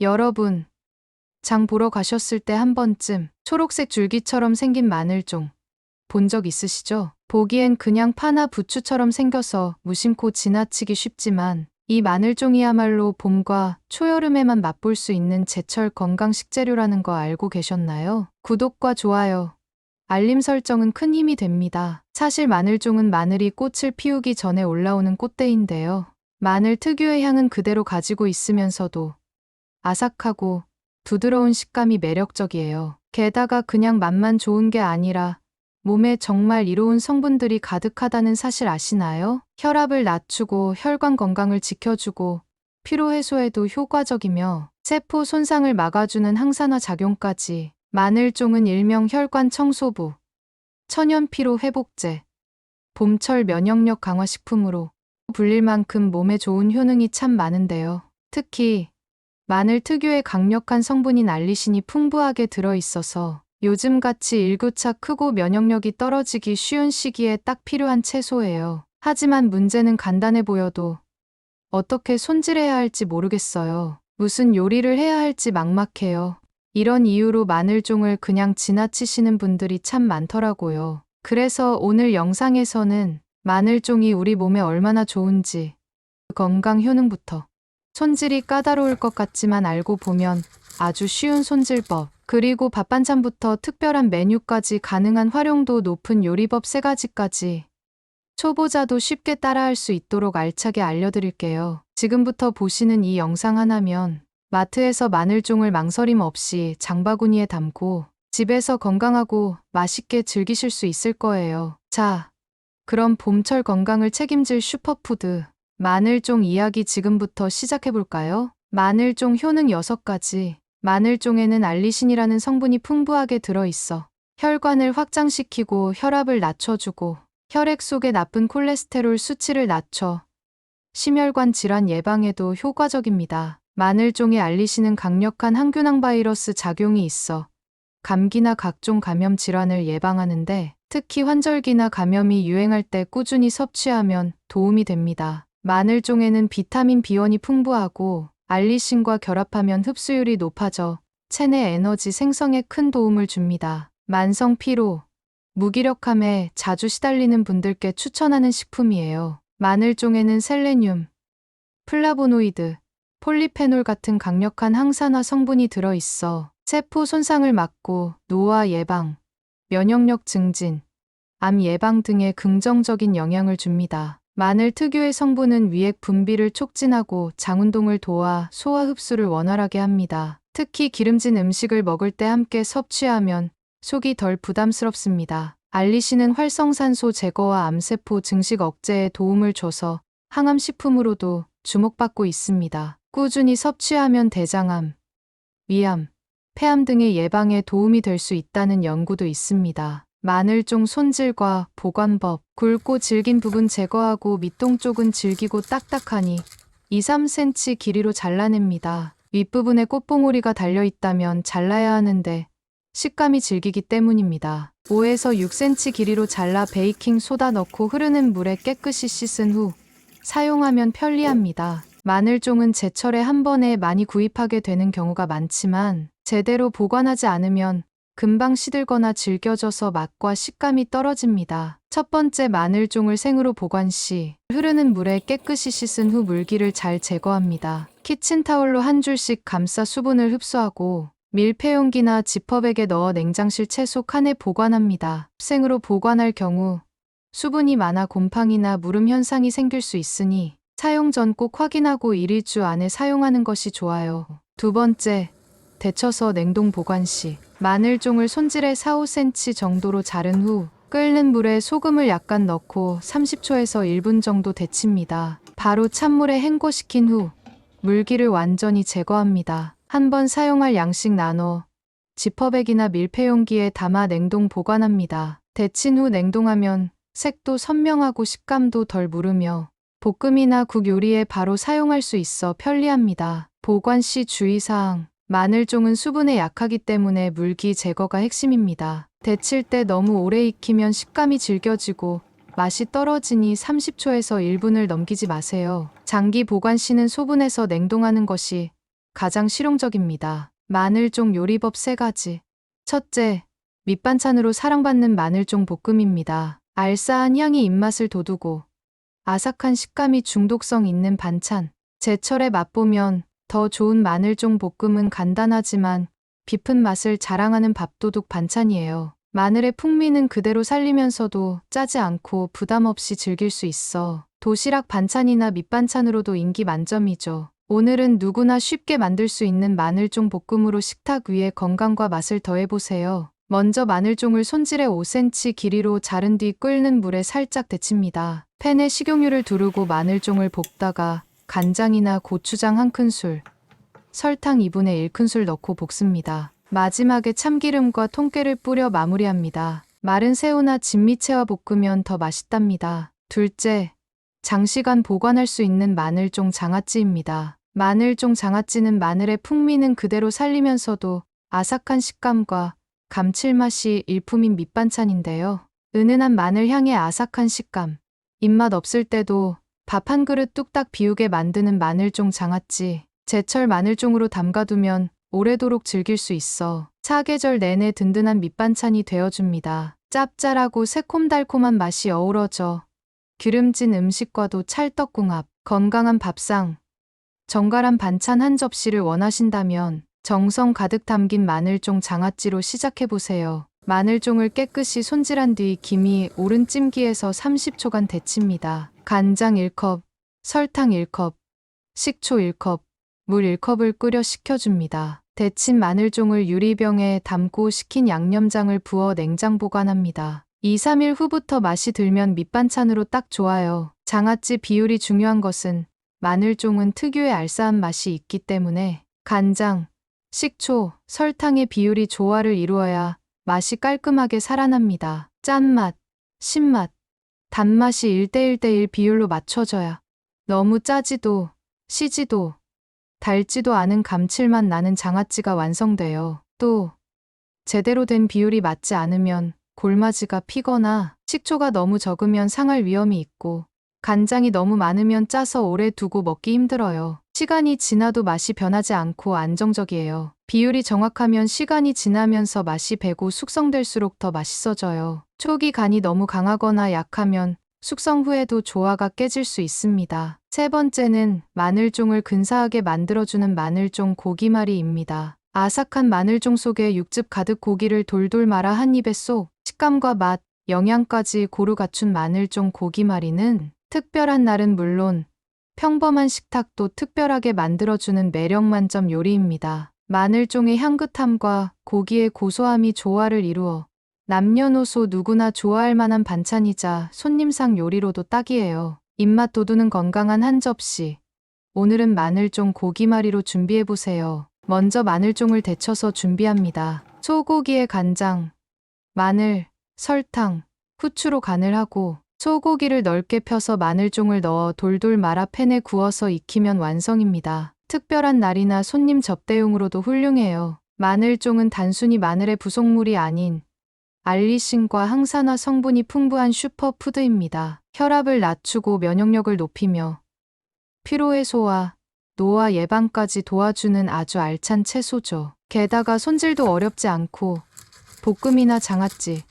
여러분, 장 보러 가셨을 때 한 번쯤 초록색 줄기처럼 생긴 마늘종 본 적 있으시죠? 보기엔 그냥 파나 부추처럼 생겨서 무심코 지나치기 쉽지만 이 마늘종이야말로 봄과 초여름에만 맛볼 수 있는 제철 건강 식재료라는 거 알고 계셨나요? 구독과 좋아요, 알림 설정은 큰 힘이 됩니다. 사실 마늘종은 마늘이 꽃을 피우기 전에 올라오는 꽃대인데요. 마늘 특유의 향은 그대로 가지고 있으면서도 아삭하고 부드러운 식감이 매력적이에요. 게다가 그냥 맛만 좋은 게 아니라 몸에 정말 이로운 성분들이 가득하다는 사실 아시나요? 혈압을 낮추고 혈관 건강을 지켜주고 피로 해소에도 효과적이며 세포 손상을 막아주는 항산화 작용까지. 마늘종은 일명 혈관 청소부, 천연 피로 회복제, 봄철 면역력 강화 식품으로 불릴 만큼 몸에 좋은 효능이 참 많은데요. 특히 마늘 특유의 강력한 성분인 알리신이 풍부하게 들어있어서 요즘같이 일교차 크고 면역력이 떨어지기 쉬운 시기에 딱 필요한 채소예요. 하지만 문제는 간단해 보여도 어떻게 손질해야 할지 모르겠어요. 무슨 요리를 해야 할지 막막해요. 이런 이유로 마늘종을 그냥 지나치시는 분들이 참 많더라고요. 그래서 오늘 영상에서는 마늘종이 우리 몸에 얼마나 좋은지, 건강 효능부터, 손질이 까다로울 것 같지만 알고 보면 아주 쉬운 손질법, 그리고 밥반찬부터 특별한 메뉴까지 가능한 활용도 높은 요리법 3가지까지 초보자도 쉽게 따라할 수 있도록 알차게 알려드릴게요. 지금부터 보시는 이 영상 하나면 마트에서 마늘종을 망설임 없이 장바구니에 담고 집에서 건강하고 맛있게 즐기실 수 있을 거예요. 자, 그럼 봄철 건강을 책임질 슈퍼푸드 마늘종 이야기 지금부터 시작해볼까요? 마늘종 효능 6가지. 마늘종에는 알리신이라는 성분이 풍부하게 들어있어 혈관을 확장시키고 혈압을 낮춰주고 혈액 속의 나쁜 콜레스테롤 수치를 낮춰 심혈관 질환 예방에도 효과적입니다. 마늘종의 알리신은 강력한 항균항 바이러스 작용이 있어 감기나 각종 감염 질환을 예방하는데 특히 환절기나 감염이 유행할 때 꾸준히 섭취하면 도움이 됩니다. 마늘종에는 비타민 B1이 풍부하고 알리신과 결합하면 흡수율이 높아져 체내 에너지 생성에 큰 도움을 줍니다. 만성 피로, 무기력함에 자주 시달리는 분들께 추천하는 식품이에요. 마늘종에는 셀레늄, 플라보노이드, 폴리페놀 같은 강력한 항산화 성분이 들어있어 세포 손상을 막고 노화 예방, 면역력 증진, 암 예방 등에 긍정적인 영향을 줍니다. 마늘 특유의 성분은 위액 분비를 촉진하고 장운동을 도와 소화 흡수를 원활하게 합니다. 특히 기름진 음식을 먹을 때 함께 섭취하면 속이 덜 부담스럽습니다. 알리신은 활성산소 제거와 암세포 증식 억제에 도움을 줘서 항암식품으로도 주목받고 있습니다. 꾸준히 섭취하면 대장암, 위암, 폐암 등의 예방에 도움이 될 수 있다는 연구도 있습니다. 마늘종 손질과 보관법, 굵고 질긴 부분 제거하고 밑동 쪽은 질기고 딱딱하니 2-3cm 길이로 잘라냅니다. 윗부분에 꽃봉오리가 달려있다면 잘라야 하는데 식감이 질기기 때문입니다. 5-6cm 길이로 잘라 베이킹 소다 넣고 흐르는 물에 깨끗이 씻은 후 사용하면 편리합니다. 마늘종은 제철에 한 번에 많이 구입하게 되는 경우가 많지만 제대로 보관하지 않으면 금방 시들거나 질겨져서 맛과 식감이 떨어집니다. 첫 번째, 마늘종을 생으로 보관 시 흐르는 물에 깨끗이 씻은 후 물기를 잘 제거합니다. 키친타올로 한 줄씩 감싸 수분을 흡수하고 밀폐용기나 지퍼백에 넣어 냉장실 채소 칸에 보관합니다. 생으로 보관할 경우 수분이 많아 곰팡이나 무름 현상이 생길 수 있으니 사용 전 꼭 확인하고 1-2주 안에 사용하는 것이 좋아요. 두 번째, 데쳐서 냉동 보관 시 마늘종을 손질해 4-5cm 정도로 자른 후 끓는 물에 소금을 약간 넣고 30초에서 1분 정도 데칩니다. 바로 찬물에 헹궈식힌 후 물기를 완전히 제거합니다. 한 번 사용할 양씩 나눠 지퍼백이나 밀폐용기에 담아 냉동 보관합니다. 데친 후 냉동하면 색도 선명하고 식감도 덜 무르며 볶음이나 국 요리에 바로 사용할 수 있어 편리합니다. 보관 시 주의사항, 마늘종은 수분에 약하기 때문에 물기 제거가 핵심입니다. 데칠 때 너무 오래 익히면 식감이 질겨지고 맛이 떨어지니 30초에서 1분을 넘기지 마세요. 장기 보관 시는 소분해서 냉동하는 것이 가장 실용적입니다. 마늘종 요리법 3가지. 첫째, 밑반찬으로 사랑받는 마늘종 볶음입니다. 알싸한 향이 입맛을 돋우고 아삭한 식감이 중독성 있는 반찬. 제철에 맛보면 더 좋은 마늘종 볶음은 간단하지만 깊은 맛을 자랑하는 밥도둑 반찬이에요. 마늘의 풍미는 그대로 살리면서도 짜지 않고 부담 없이 즐길 수 있어 도시락 반찬이나 밑반찬으로도 인기 만점이죠. 오늘은 누구나 쉽게 만들 수 있는 마늘종 볶음으로 식탁 위에 건강과 맛을 더해보세요. 먼저 마늘종을 손질해 5cm 길이로 자른 뒤 끓는 물에 살짝 데칩니다. 팬에 식용유를 두르고 마늘종을 볶다가 간장이나 고추장 1큰술, 설탕 2분의 1큰술 넣고 볶습니다. 마지막에 참기름과 통깨를 뿌려 마무리합니다. 마른 새우나 진미채와 볶으면 더 맛있답니다. 둘째, 장시간 보관할 수 있는 마늘종 장아찌입니다. 마늘종 장아찌는 마늘의 풍미는 그대로 살리면서도 아삭한 식감과 감칠맛이 일품인 밑반찬인데요. 은은한 마늘 향의 아삭한 식감, 입맛 없을 때도 밥 한 그릇 뚝딱 비우게 만드는 마늘종 장아찌. 제철 마늘종으로 담가두면 오래도록 즐길 수 있어 사계절 내내 든든한 밑반찬이 되어줍니다. 짭짤하고 새콤달콤한 맛이 어우러져 기름진 음식과도 찰떡궁합. 건강한 밥상, 정갈한 반찬 한 접시를 원하신다면 정성 가득 담긴 마늘종 장아찌로 시작해보세요. 마늘종을 깨끗이 손질한 뒤 김이 오른 찜기에서 30초간 데칩니다. 간장 1컵, 설탕 1컵, 식초 1컵, 물 1컵을 끓여 식혀줍니다. 데친 마늘종을 유리병에 담고 식힌 양념장을 부어 냉장 보관합니다. 2, 3일 후부터 맛이 들면 밑반찬으로 딱 좋아요. 장아찌 비율이 중요한 것은 마늘종은 특유의 알싸한 맛이 있기 때문에 간장, 식초, 설탕의 비율이 조화를 이루어야 맛이 깔끔하게 살아납니다. 짠맛, 신맛, 단맛이 1대1대1 비율로 맞춰져야 너무 짜지도 시지도 달지도 않은 감칠맛 나는 장아찌가 완성돼요. 또 제대로 된 비율이 맞지 않으면 골마지가 피거나 식초가 너무 적으면 상할 위험이 있고 간장이 너무 많으면 짜서 오래 두고 먹기 힘들어요. 시간이 지나도 맛이 변하지 않고 안정적이에요. 비율이 정확하면 시간이 지나면서 맛이 배고 숙성될수록 더 맛있어져요. 초기 간이 너무 강하거나 약하면 숙성 후에도 조화가 깨질 수 있습니다. 세 번째는 마늘종을 근사하게 만들어주는 마늘종 고기말이입니다. 아삭한 마늘종 속에 육즙 가득 고기를 돌돌 말아 한 입에 쏙 식감과 맛, 영양까지 고루 갖춘 마늘종 고기말이는 특별한 날은 물론 평범한 식탁도 특별하게 만들어주는 매력 만점 요리입니다. 마늘종의 향긋함과 고기의 고소함이 조화를 이루어 남녀노소 누구나 좋아할 만한 반찬이자 손님상 요리로도 딱이에요. 입맛 돋우는 건강한 한 접시. 오늘은 마늘종 고기말이로 준비해보세요. 먼저 마늘종을 데쳐서 준비합니다. 소고기에 간장, 마늘, 설탕, 후추로 간을 하고 소고기를 넓게 펴서 마늘종을 넣어 돌돌 말아 팬에 구워서 익히면 완성입니다. 특별한 날이나 손님 접대용으로도 훌륭해요. 마늘종은 단순히 마늘의 부속물이 아닌 알리신과 항산화 성분이 풍부한 슈퍼푸드입니다. 혈압을 낮추고 면역력을 높이며 피로 해소와 노화 예방까지 도와주는 아주 알찬 채소죠. 게다가 손질도 어렵지 않고 볶음이나 장아찌,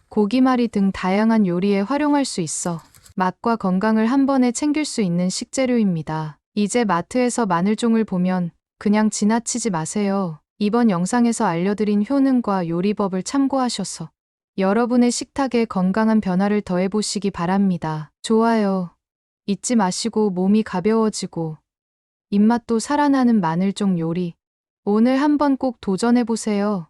고기말이 등 다양한 요리에 활용할 수 있어 맛과 건강을 한 번에 챙길 수 있는 식재료입니다. 이제 마트에서 마늘종을 보면 그냥 지나치지 마세요. 이번 영상에서 알려드린 효능과 요리법을 참고하셔서 여러분의 식탁에 건강한 변화를 더해보시기 바랍니다. 좋아요 잊지 마시고 몸이 가벼워지고 입맛도 살아나는 마늘종 요리 오늘 한번 꼭 도전해보세요.